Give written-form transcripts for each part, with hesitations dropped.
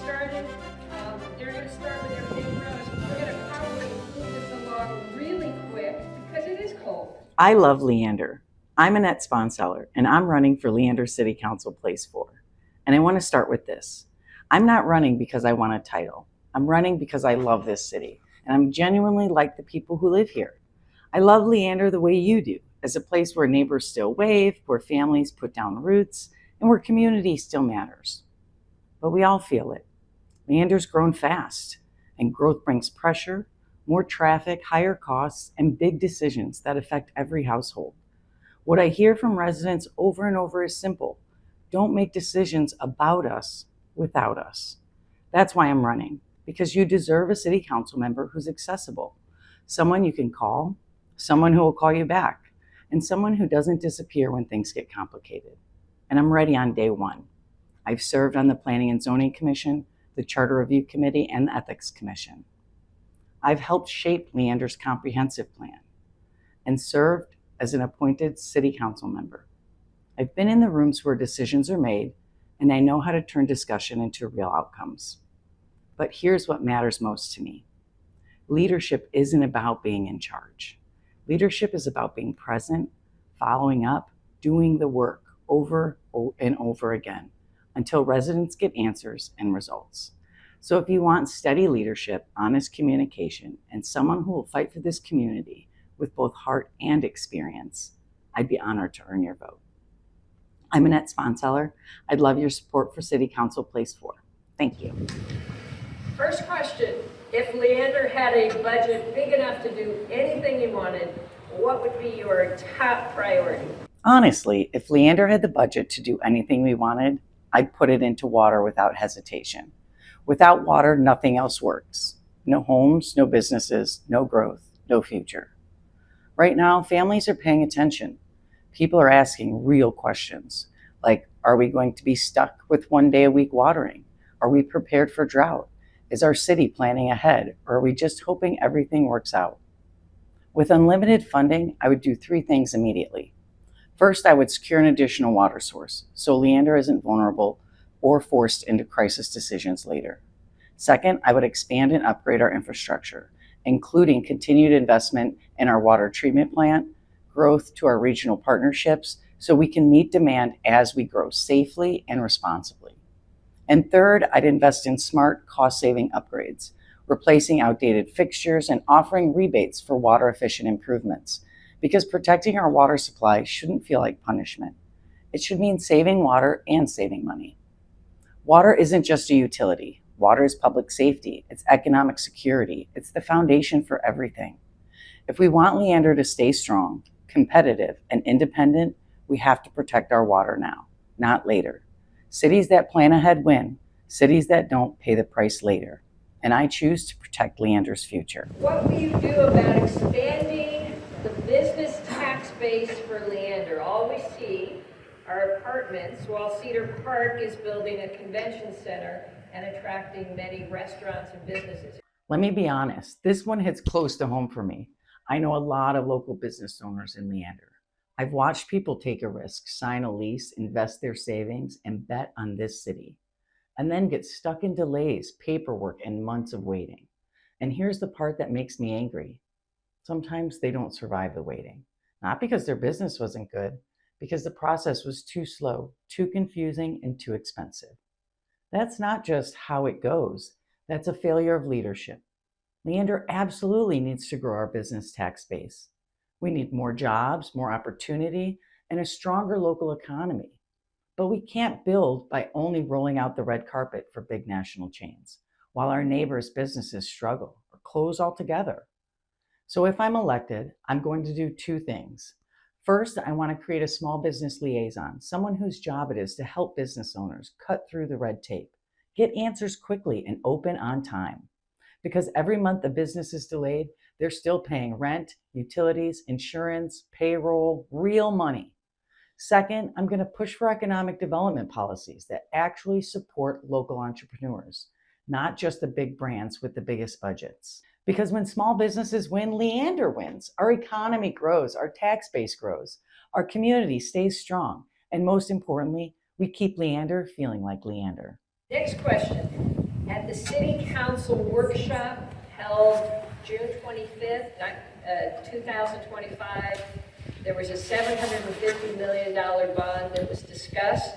started. They're going to start with their big rows. We're going to probably move this along really quick because it is cold. I love Leander. I'm Annette Sponseller, and I'm running for Leander City Council Place 4. And I want to start with this. I'm not running because I want a title. I'm running because I love this city, and I'm genuinely like the people who live here. I love Leander the way you do, as a place where neighbors still wave, where families put down roots, and where community still matters. But we all feel it. Leander's grown fast, and growth brings pressure, more traffic, higher costs, and big decisions that affect every household. What I hear from residents over and over is simple. Don't make decisions about us without us. That's why I'm running, because you deserve a city council member who's accessible, someone you can call, someone who will call you back, and someone who doesn't disappear when things get complicated. And I'm ready on day one. I've served on the Planning and Zoning Commission, the Charter Review Committee, and the Ethics Commission. I've helped shape Leander's comprehensive plan and served as an appointed city council member. I've been in the rooms where decisions are made, and I know how to turn discussion into real outcomes. But here's what matters most to me. Leadership isn't about being in charge. Leadership is about being present, following up, doing the work over and over again until residents get answers and results. So if you want steady leadership, honest communication, and someone who will fight for this community with both heart and experience, I'd be honored to earn your vote. I'm Annette Sponseller. I'd love your support for City Council Place 4. Thank you. First question, if Leander had a budget big enough to do anything you wanted, what would be your top priority? Honestly, if Leander had the budget to do anything we wanted, I'd put it into water without hesitation. Without water, nothing else works. No homes, no businesses, no growth, no future. Right now, families are paying attention. People are asking real questions, like, are we going to be stuck with 1 day a week watering? Are we prepared for drought? Is our city planning ahead, or are we just hoping everything works out? With unlimited funding, I would do 3 things immediately. First, I would secure an additional water source, so Leander isn't vulnerable or forced into crisis decisions later. Second, I would expand and upgrade our infrastructure, including continued investment in our water treatment plant, growth to our regional partnerships, so we can meet demand as we grow safely and responsibly. And third, I'd invest in smart, cost-saving upgrades, replacing outdated fixtures and offering rebates for water-efficient improvements, because protecting our water supply shouldn't feel like punishment. It should mean saving water and saving money. Water isn't just a utility. Water is public safety. It's economic security. It's the foundation for everything. If we want Leander to stay strong, competitive, and independent, we have to protect our water now, not later. Cities that plan ahead win. Cities that don't pay the price later. And I choose to protect Leander's future. What will you do about expanding the business tax base for Leander? All we see are apartments, while Cedar Park is building a convention center and attracting many restaurants and businesses. Let me be honest, this one hits close to home for me. I know a lot of local business owners in Leander. I've watched people take a risk, sign a lease, invest their savings, and bet on this city, and then get stuck in delays, paperwork, and months of waiting. And here's the part that makes me angry. Sometimes they don't survive the waiting, not because their business wasn't good, because the process was too slow, too confusing, and too expensive. That's not just how it goes. That's a failure of leadership. Leander absolutely needs to grow our business tax base. We need more jobs, more opportunity, and a stronger local economy. But we can't build by only rolling out the red carpet for big national chains, while our neighbors' businesses struggle or close altogether. So if I'm elected, I'm going to do 2 things. First, I want to create a small business liaison, someone whose job it is to help business owners cut through the red tape, get answers quickly, and open on time. Because every month the business is delayed, they're still paying rent, utilities, insurance, payroll, real money. Second, I'm going to push for economic development policies that actually support local entrepreneurs, not just the big brands with the biggest budgets. Because when small businesses win, Leander wins. Our economy grows, our tax base grows, our community stays strong, and most importantly, we keep Leander feeling like Leander. Next question. At the city council workshop held June 25th, 2025, there was a $750 million bond that was discussed.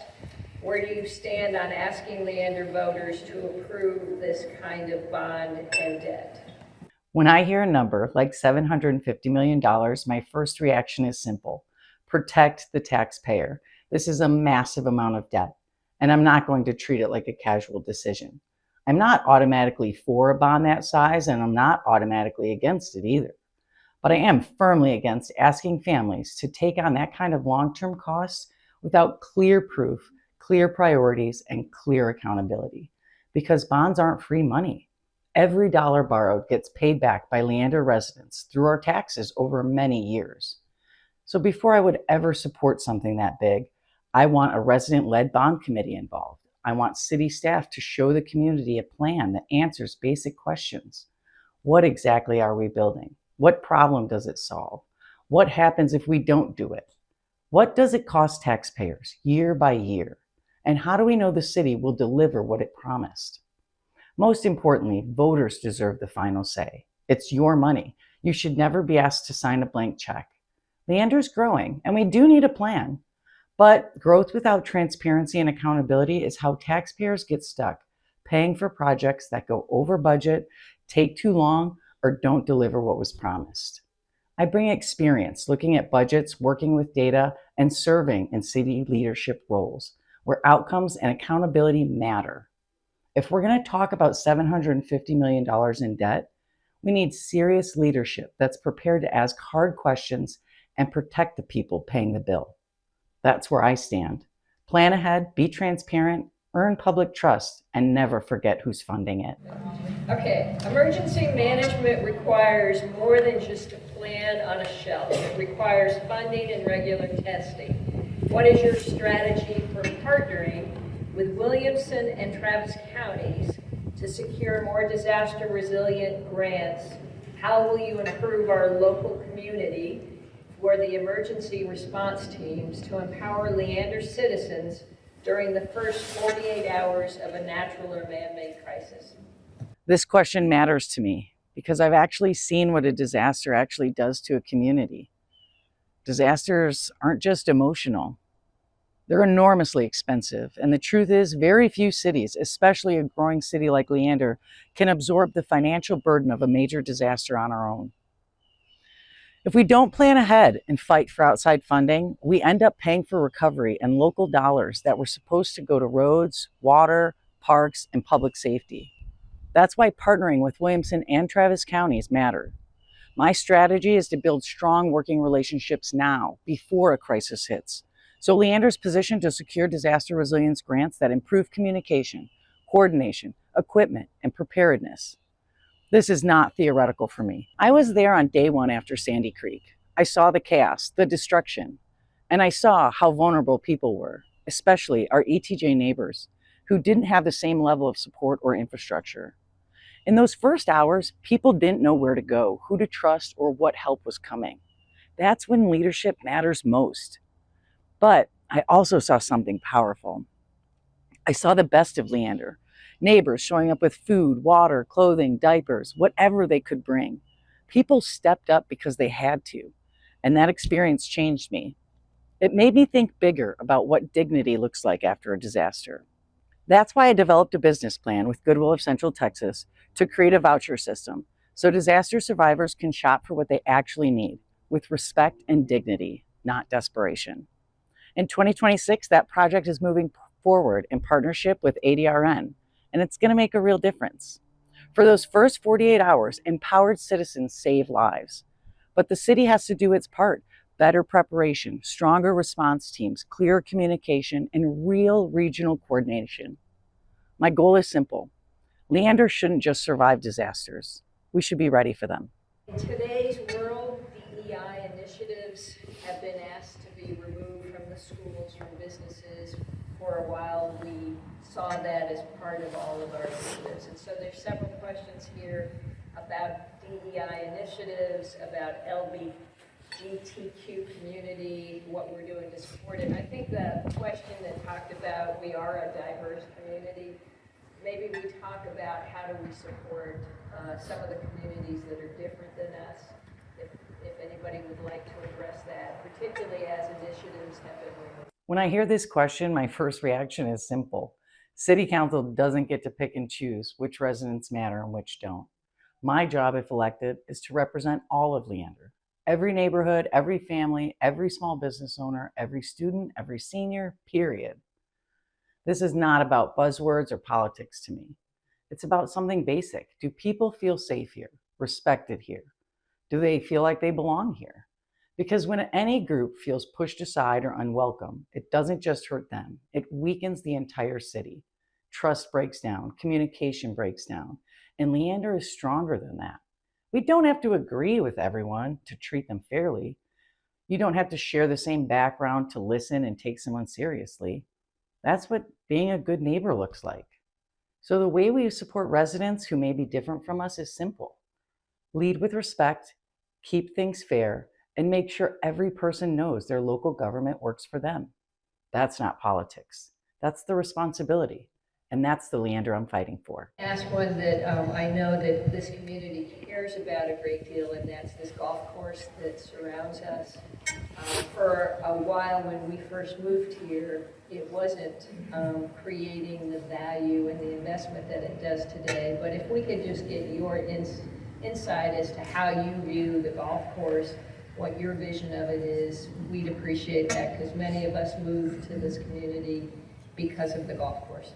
Where do you stand on asking Leander voters to approve this kind of bond and debt? When I hear a number like $750 million, my first reaction is simple: protect the taxpayer. This is a massive amount of debt, and I'm not going to treat it like a casual decision. I'm not automatically for a bond that size, and I'm not automatically against it either. But I am firmly against asking families to take on that kind of long-term costs without clear proof, clear priorities, and clear accountability. Because bonds aren't free money. Every dollar borrowed gets paid back by Leander residents through our taxes over many years. So before I would ever support something that big, I want a resident-led bond committee involved. I want city staff to show the community a plan that answers basic questions. What exactly are we building? What problem does it solve? What happens if we don't do it? What does it cost taxpayers year by year? And how do we know the city will deliver what it promised? Most importantly, voters deserve the final say. It's your money. You should never be asked to sign a blank check. Leander's growing, and we do need a plan. But growth without transparency and accountability is how taxpayers get stuck, paying for projects that go over budget, take too long, or don't deliver what was promised. I bring experience looking at budgets, working with data, and serving in city leadership roles where outcomes and accountability matter. If we're going to talk about $750 million in debt, we need serious leadership that's prepared to ask hard questions and protect the people paying the bill. That's where I stand. Plan ahead, be transparent, earn public trust, and never forget who's funding it. Okay, emergency management requires more than just a plan on a shelf. It requires funding and regular testing. What is your strategy for partnering with Williamson and Travis counties to secure more disaster resilient grants? How will you improve our local community for the emergency response teams to empower Leander citizens during the first 48 hours of a natural or man-made crisis? This question matters to me because I've actually seen what a disaster actually does to a community. Disasters aren't just emotional. They're enormously expensive, and the truth is very few cities, especially a growing city like Leander, can absorb the financial burden of a major disaster on our own. If we don't plan ahead and fight for outside funding, we end up paying for recovery and local dollars that were supposed to go to roads, water, parks, and public safety. That's why partnering with Williamson and Travis counties matter. My strategy is to build strong working relationships now, before a crisis hits. So Leander's positioned to secure disaster resilience grants that improve communication, coordination, equipment, and preparedness. This is not theoretical for me. I was there on day one after Sandy Creek. I saw the chaos, the destruction, and I saw how vulnerable people were, especially our ETJ neighbors, who didn't have the same level of support or infrastructure. In those first hours, people didn't know where to go, who to trust, or what help was coming. That's when leadership matters most. But I also saw something powerful. I saw the best of Leander. Neighbors showing up with food, water, clothing, diapers, whatever they could bring. People stepped up because they had to, and that experience changed me. It made me think bigger about what dignity looks like after a disaster. That's why I developed a business plan with Goodwill of Central Texas to create a voucher system so disaster survivors can shop for what they actually need, with respect and dignity, not desperation. In 2026, that project is moving forward in partnership with ADRN, and it's going to make a real difference. For those first 48 hours, empowered citizens save lives. But the city has to do its part: better preparation, stronger response teams, clearer communication, and real regional coordination. My goal is simple. Leander shouldn't just survive disasters. We should be ready for them. In today's world, DEI initiatives have been asked to be removed from the schools, from businesses. For a while, we saw that as part of all of our initiatives. And so there's several questions here about DEI initiatives, about LGBTQ community, what we're doing to support it. I think the question that talked about we are a diverse community maybe we talk about how do we support some of the communities that are different than us, if anybody would like to address that, particularly as initiatives have been moving. When I hear this question, my first reaction is simple. City Council doesn't get to pick and choose which residents matter and which don't. My job, if elected, is to represent all of Leander. Every neighborhood, every family, every small business owner, every student, every senior, period. This is not about buzzwords or politics to me. It's about something basic. Do people feel safe here, respected here? Do they feel like they belong here? Because when any group feels pushed aside or unwelcome, it doesn't just hurt them, it weakens the entire city. Trust breaks down, communication breaks down, and Leander is stronger than that. We don't have to agree with everyone to treat them fairly. You don't have to share the same background to listen and take someone seriously. That's what being a good neighbor looks like. So the way we support residents who may be different from us is simple. Lead with respect, keep things fair, and make sure every person knows their local government works for them. That's not politics. That's the responsibility. And that's the Leander I'm fighting for. Ask one that I know that this community cares about a great deal, and that's this golf course that surrounds us. For a while when we first moved here, it wasn't creating the value and the investment that it does today. But if we could just get your insight as to how you view the golf course, what your vision of it is, we'd appreciate that, because many of us moved to this community because of the golf course.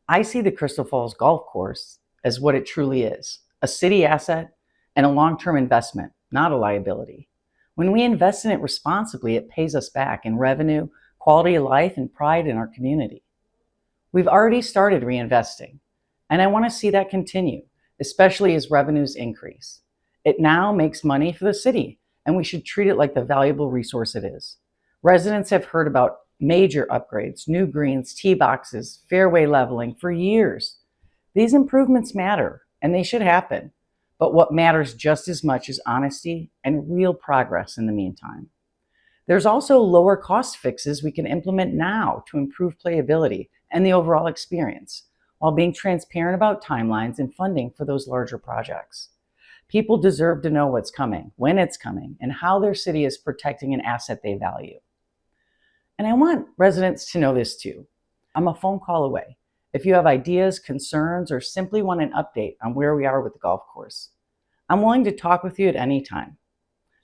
I see the Crystal Falls Golf Course as what it truly is, a city asset and a long-term investment, not a liability. When we invest in it responsibly, it pays us back in revenue, quality of life, and pride in our community. We've already started reinvesting, and I want to see that continue, especially as revenues increase. It now makes money for the city, and we should treat it like the valuable resource it is. Residents have heard about major upgrades, new greens, tee boxes, fairway leveling for years. These improvements matter, and they should happen. But what matters just as much is honesty and real progress in the meantime. There's also lower cost fixes we can implement now to improve playability and the overall experience, while being transparent about timelines and funding for those larger projects. People deserve to know what's coming, when it's coming, and how their city is protecting an asset they value. And I want residents to know this too. I'm a phone call away. If you have ideas, concerns, or simply want an update on where we are with the golf course, I'm willing to talk with you at any time.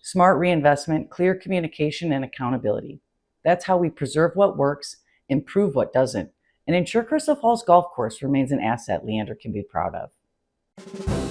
Smart reinvestment, clear communication, and accountability. That's how we preserve what works, improve what doesn't, and ensure Crystal Falls Golf Course remains an asset Leander can be proud of.